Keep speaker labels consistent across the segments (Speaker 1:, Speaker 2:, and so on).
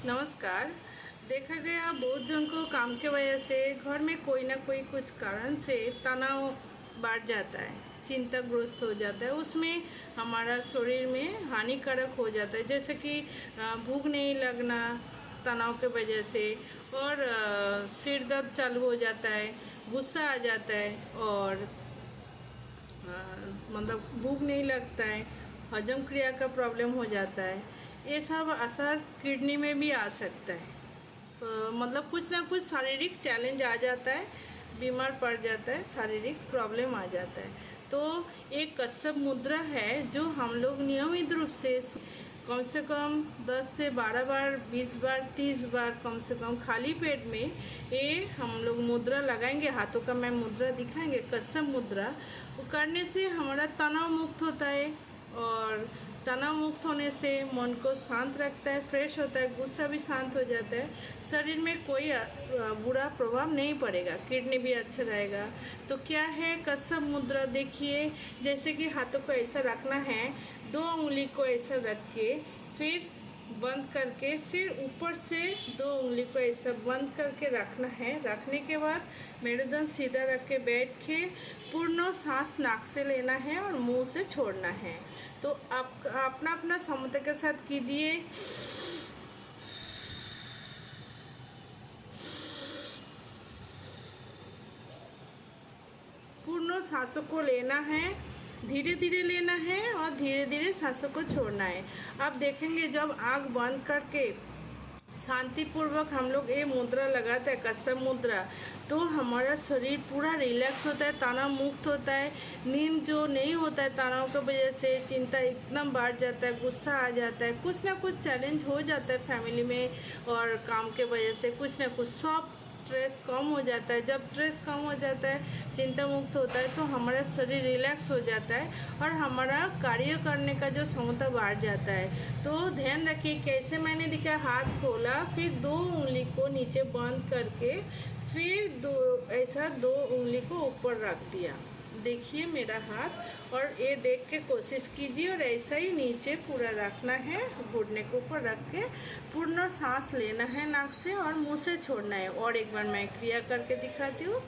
Speaker 1: नमस्कार। देखा गया बहुत जन को काम के वजह से घर में कोई ना कोई कुछ कारण से तनाव बढ़ जाता है, चिंताग्रस्त हो जाता है। उसमें हमारा शरीर में हानिकारक हो जाता है, जैसे कि भूख नहीं लगना तनाव के वजह से, और सिर दर्द चालू हो जाता है, गुस्सा आ जाता है, और मतलब भूख नहीं लगता है, हजम क्रिया का प्रॉब्लम हो जाता है। ये सब असर किडनी में भी आ सकता है। तो मतलब कुछ ना कुछ शारीरिक चैलेंज आ जाता है, बीमार पड़ जाता है, शारीरिक प्रॉब्लम आ जाता है। तो एक कच्छप मुद्रा है जो हम लोग नियमित रूप से कम से कम 10 से 12 बार, 20 बार, 30 बार कम से कम खाली पेट में ये हम लोग मुद्रा लगाएंगे। हाथों का मैं मुद्रा दिखाएंगे, कच्छप मुद्रा। वो करने से हमारा तनाव मुक्त होता है, और तनाव मुक्त होने से मन को शांत रखता है, फ्रेश होता है, गुस्सा भी शांत हो जाता है, शरीर में कोई बुरा प्रभाव नहीं पड़ेगा, किडनी भी अच्छा रहेगा। तो क्या है कच्छप मुद्रा, देखिए। जैसे कि हाथों को ऐसा रखना है, 2 उंगली को ऐसा रख के फिर बंद करके, फिर ऊपर से 2 उंगली को ऐसा बंद करके रखना है। रखने के बाद मेरुदंड सीधा रख के बैठ के पूर्ण सांस नाक से लेना है और मुंह से छोड़ना है। तो आप अपना अपना क्षमता के साथ कीजिए। पूर्ण सांसों को लेना है, धीरे धीरे लेना है और धीरे धीरे सांसों को छोड़ना है। आप देखेंगे जब आँख बंद करके शांतिपूर्वक हम लोग ये मुद्रा लगाते हैं, कच्छप मुद्रा, तो हमारा शरीर पूरा रिलैक्स होता है, तनाव मुक्त होता है। नींद जो नहीं होता है तनाव की वजह से, चिंता एकदम बढ़ जाता है, गुस्सा आ जाता है, कुछ ना कुछ चैलेंज हो जाता है फैमिली में, और काम के वजह से कुछ ना कुछ, सब स्ट्रेस कम हो जाता है। जब स्ट्रेस कम हो जाता है, चिंता मुक्त होता है, तो हमारा शरीर रिलैक्स हो जाता है और हमारा कार्य करने का जो क्षमता बढ़ जाता है। तो ध्यान रखिए कैसे मैंने दिखा, हाथ खोला, फिर 2 उंगली को नीचे बंद करके, फिर ऐसा 2 उंगली को ऊपर रख दिया। देखिए मेरा हाथ, और ये देख के कोशिश कीजिए, और ऐसा ही नीचे पूरा रखना है, घुटने के ऊपर रख के पूर्ण सांस लेना है नाक से और मुंह से छोड़ना है। और एक बार मैं क्रिया करके दिखाती हूँ।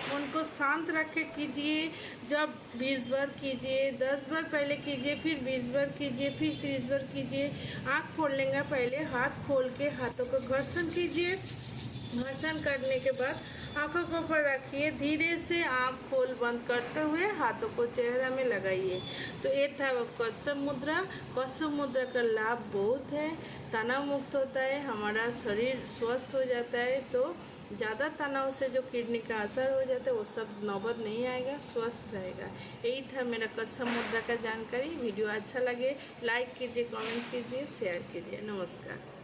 Speaker 1: मन को शांत रख के कीजिए। जब 20 बार कीजिए, 10 बार पहले कीजिए, फिर 20 बार कीजिए, फिर 30 बार कीजिए। आँख खोल लेंगे, पहले हाथ खोल के हाथों को घर्षण कीजिए। घर्षण करने के बाद आँखों को ऊपर रखिए, धीरे से आँख खोल बंद करते हुए हाथों को चेहरा में लगाइए। तो ये था कच्छप मुद्रा। कच्छप मुद्रा का लाभ बहुत है, तनाव मुक्त होता है, हमारा शरीर स्वस्थ हो जाता है। तो ज़्यादा तनाव से जो किडनी का असर हो जाता है वो सब नौबत नहीं आएगा, स्वस्थ रहेगा। यही था मेरा कच्छप मुद्रा का जानकारी। वीडियो अच्छा लगे लाइक कीजिए, कमेंट कीजिए, शेयर कीजिए। नमस्कार।